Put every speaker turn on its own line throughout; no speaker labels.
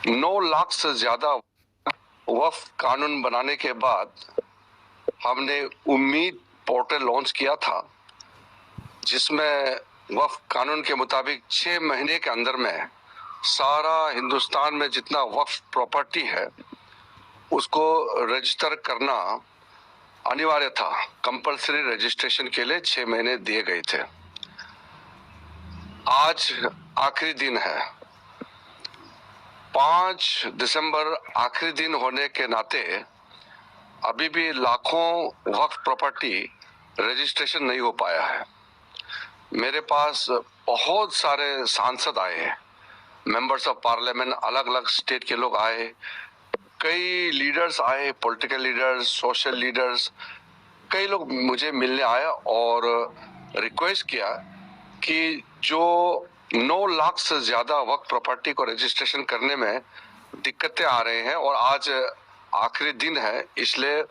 9 लाख से ज्यादा वक्फ कानून बनाने के बाद हमने उम्मीद पोर्टल लॉन्च किया था, जिसमें वक्फ कानून के मुताबिक 6 महीने के अंदर में सारा हिंदुस्तान में जितना वक्फ प्रॉपर्टी है उसको रजिस्टर करना अनिवार्य था। कंपलसरी रजिस्ट्रेशन के लिए 6 महीने दिए गए थे। आज आखिरी दिन है, 5 दिसंबर आखिरी दिन होने के नाते अभी भी लाखों वक्फ प्रॉपर्टी रजिस्ट्रेशन नहीं हो पाया है। मेरे पास बहुत सारे सांसद आए हैं, मेंबर्स ऑफ पार्लियामेंट, अलग अलग स्टेट के लोग आए, कई लीडर्स आए, पॉलिटिकल लीडर्स, सोशल लीडर्स, कई लोग मुझे मिलने आए और रिक्वेस्ट किया कि जो 9 लाख से ज्यादा वक्फ प्रॉपर्टी को रजिस्ट्रेशन करने में दिक्कतें आ रहे हैं और आज आखिरी दिन है, इसलिए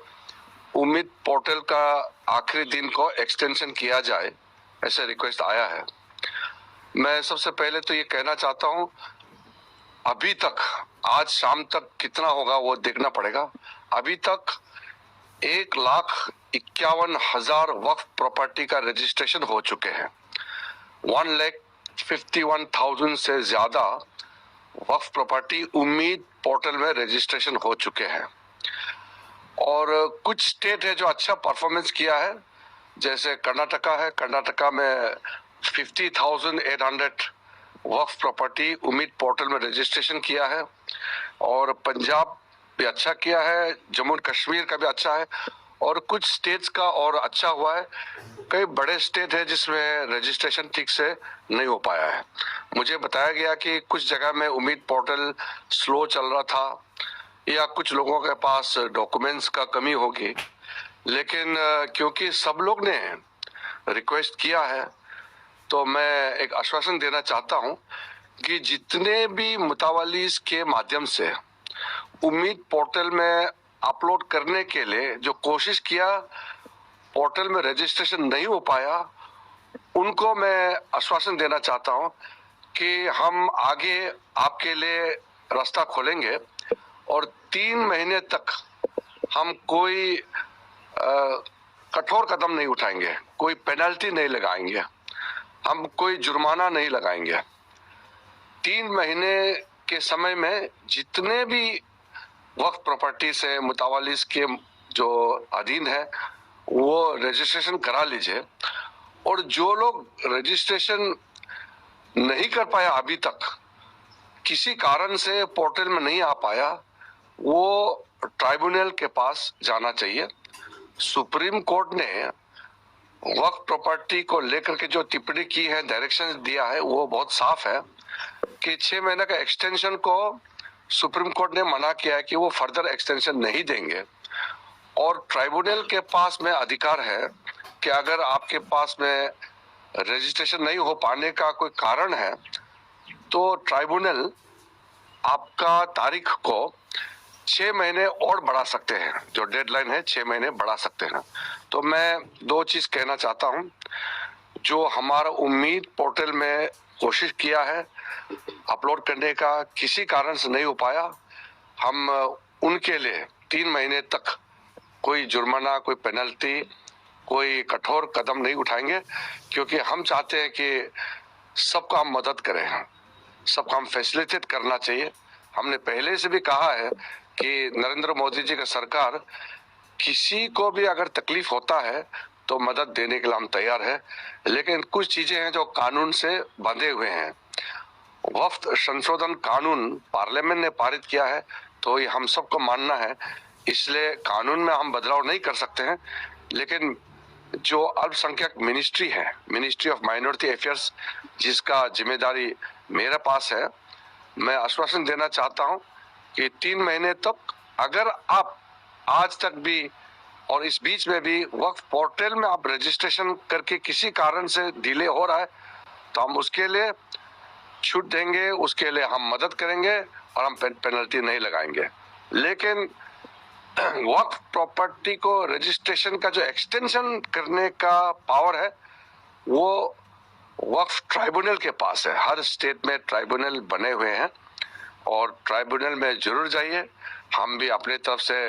उम्मीद पोर्टल का आखिरी दिन को एक्सटेंशन किया जाए, ऐसा रिक्वेस्ट आया है। मैं सबसे पहले तो ये कहना चाहता हूं, अभी तक आज शाम तक कितना होगा वो देखना पड़ेगा। अभी तक 1,51,000 वक्फ प्रॉपर्टी का रजिस्ट्रेशन हो चुके हैं। 1,51,000 से ज्यादा वक्फ प्रॉपर्टी उम्मीद पोर्टल में रजिस्ट्रेशन हो चुके हैं। और कुछ स्टेट है जो अच्छा परफॉर्मेंस किया है, जैसे कर्नाटका है। कर्नाटका में 50,800 वक्फ प्रॉपर्टी उम्मीद पोर्टल में रजिस्ट्रेशन किया है। और पंजाब भी अच्छा किया है, जम्मू एंड कश्मीर का भी अच्छा है, और कुछ स्टेट्स का और अच्छा हुआ है। कई बड़े स्टेट है जिसमें रजिस्ट्रेशन ठीक से नहीं हो पाया है। मुझे बताया गया कि कुछ जगह में उम्मीद पोर्टल स्लो चल रहा था या कुछ लोगों के पास डॉक्यूमेंट्स का कमी होगी, लेकिन क्योंकि सब लोग ने रिक्वेस्ट किया है तो मैं एक आश्वासन देना चाहता हूं कि जितने भी मुतावलीस के माध्यम से उम्मीद पोर्टल में अपलोड करने के लिए जो कोशिश किया, पोर्टल में रजिस्ट्रेशन नहीं हो पाया, उनको मैं आश्वासन देना चाहता हूं कि हम आगे आपके लिए रास्ता खोलेंगे और 3 महीने तक हम कोई कठोर कदम नहीं उठाएंगे, कोई पेनल्टी नहीं लगाएंगे, हम कोई जुर्माना नहीं लगाएंगे। 3 महीने के समय में जितने भी वक्फ प्रॉपर्टी से मुतावलीस के जो अधीन है वो रजिस्ट्रेशन करा लीजिए। और जो लोग रजिस्ट्रेशन नहीं कर पाया अभी तक, किसी कारण से पोर्टल में नहीं आ पाया, वो ट्राइब्यूनल के पास जाना चाहिए। सुप्रीम कोर्ट ने वक्फ प्रॉपर्टी को लेकर के जो टिप्पणी की है, डायरेक्शन दिया है, वो बहुत साफ है कि 6 महीने का एक्सटेंशन को सुप्रीम कोर्ट ने मना किया है कि वो फर्दर एक्सटेंशन नहीं देंगे। और ट्राइब्यूनल के पास में अधिकार है कि अगर आपके पास में रजिस्ट्रेशन नहीं हो पाने का कोई कारण है तो ट्राइब्यूनल आपका तारीख को 6 महीने और बढ़ा सकते हैं, जो डेडलाइन है 6 महीने बढ़ा सकते हैं। तो मैं 2 चीज कहना चाहता हूं, जो हमारा उम्मीद पोर्टल में कोशिश किया है अपलोड करने का, किसी कारण से नहीं हो पाया, हम उनके लिए 3 महीने तक कोई जुर्माना, कोई पेनल्टी, कोई कठोर कदम नहीं उठाएंगे, क्योंकि हम चाहते हैं कि सबको हम मदद करें, सबको हम फैसिलिटेट करना चाहिए। हमने पहले से भी कहा है कि नरेंद्र मोदी जी का सरकार किसी को भी अगर तकलीफ होता है तो मदद देने के लिए हम तैयार है, लेकिन कुछ चीजें हैं जो कानून से बंधे हुए हैं। वक्फ संशोधन कानून पार्लियामेंट ने पारित किया है तो ये हम सबको मानना है, इसलिए कानून में हम बदलाव नहीं कर सकते हैं। लेकिन जो अल्पसंख्यक मिनिस्ट्री है, मिनिस्ट्री ऑफ माइनॉरिटी अफेयर्स, जिसका जिम्मेदारी मेरे पास है, मैं आश्वासन देना चाहता हूं कि 3 महीने तक अगर आप आज तक भी और इस बीच में भी वक्फ पोर्टल में आप रजिस्ट्रेशन करके किसी कारण से डिले हो रहा है तो हम उसके लिए छूट देंगे, उसके लिए हम मदद करेंगे और हम पेनल्टी नहीं लगाएंगे। लेकिन वक्फ प्रॉपर्टी को रजिस्ट्रेशन का जो एक्सटेंशन करने का पावर है वो वक्फ ट्राइब्यूनल के पास है। हर स्टेट में ट्राइब्यूनल बने हुए हैं और ट्राइब्यूनल में जरूर जाइए। हम भी अपने तरफ से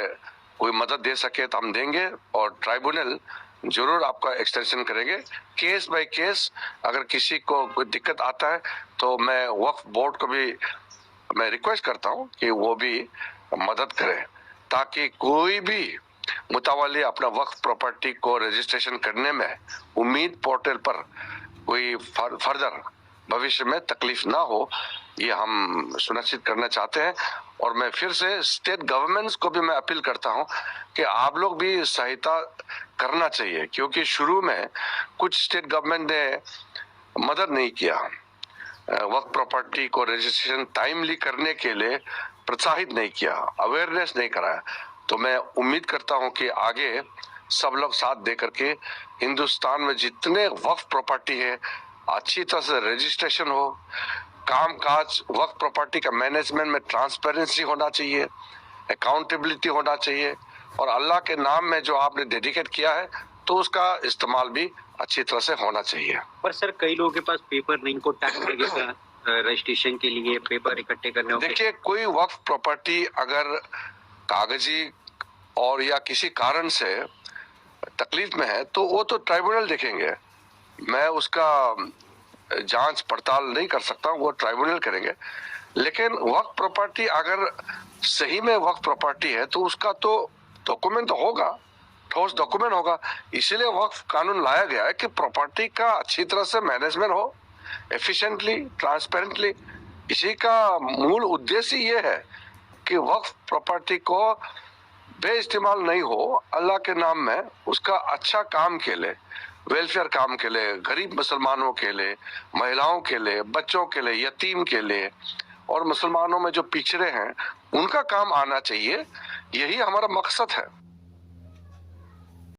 कोई मदद दे सके तो हम देंगे और ट्राइब्यूनल जरूर आपका एक्सटेंशन करेंगे केस बाय केस। अगर किसी को कोई दिक्कत आता है तो मैं वक्फ बोर्ड को भी मैं रिक्वेस्ट करता हूं कि वो भी मदद करें, ताकि कोई भी मुतावाली अपना वक्फ प्रॉपर्टी को रजिस्ट्रेशन करने में उम्मीद पोर्टल पर कोई फर्दर भविष्य में तकलीफ ना हो, ये हम सुनिश्चित करना चाहते हैं। और मैं फिर से स्टेट गवर्नमेंट्स को भी मैं अपील करता हूं कि आप लोग भी सहायता करना चाहिए, क्योंकि शुरू में कुछ स्टेट गवर्नमेंट ने मदद नहीं किया, वक्फ प्रॉपर्टी को रजिस्ट्रेशन टाइमली करने के लिए प्रोत्साहित नहीं किया, अवेयरनेस नहीं कराया। तो मैं उम्मीद करता हूं कि आगे सब लोग साथ दे करके हिंदुस्तान में जितने वक्फ प्रॉपर्टी है अच्छी तरह से रजिस्ट्रेशन हो, काम काज वक्फ प्रॉपर्टी का मैनेजमेंट में ट्रांसपेरेंसी होना चाहिए, अकाउंटेबिलिटी होना चाहिए, और अल्लाह के नाम में जो आपने डेडिकेट किया है तो उसका इस्तेमाल भी अच्छी तरह से होना चाहिए।
पर सर कई लोगों के पास पेपर नहीं, इनको टाइम लगेगा रजिस्ट्रेशन के लिए पेपर इकट्ठे करने।
देखिए, कोई वक्फ प्रॉपर्टी अगर कागजी और या किसी कारण से तकलीफ में है तो वो तो ट्राइब्यूनल देखेंगे, मैं उसका जांच पड़ताल नहीं कर सकता हूँ, वो ट्राइब्यूनल करेंगे। लेकिन वक्फ प्रॉपर्टी अगर सही में वक्फ प्रॉपर्टी है तो उसका तो डॉक्यूमेंट तो होगा, ठोस डॉक्यूमेंट होगा। इसीलिए वक्फ कानून लाया गया है कि प्रॉपर्टी का अच्छी तरह से मैनेजमेंट हो, एफिशिएंटली, ट्रांसपेरेंटली। इसी का मूल उद्देश्य ये है कि वक्फ प्रॉपर्टी को बेइस्तेमाल नहीं हो, अल्लाह के नाम में उसका अच्छा काम के लिए, वेलफेयर काम के लिए, गरीब मुसलमानों के लिए, महिलाओं के लिए, बच्चों के लिए, यतीम के लिए और मुसलमानों में जो पिछड़े हैं उनका काम आना चाहिए। यही हमारा मकसद है।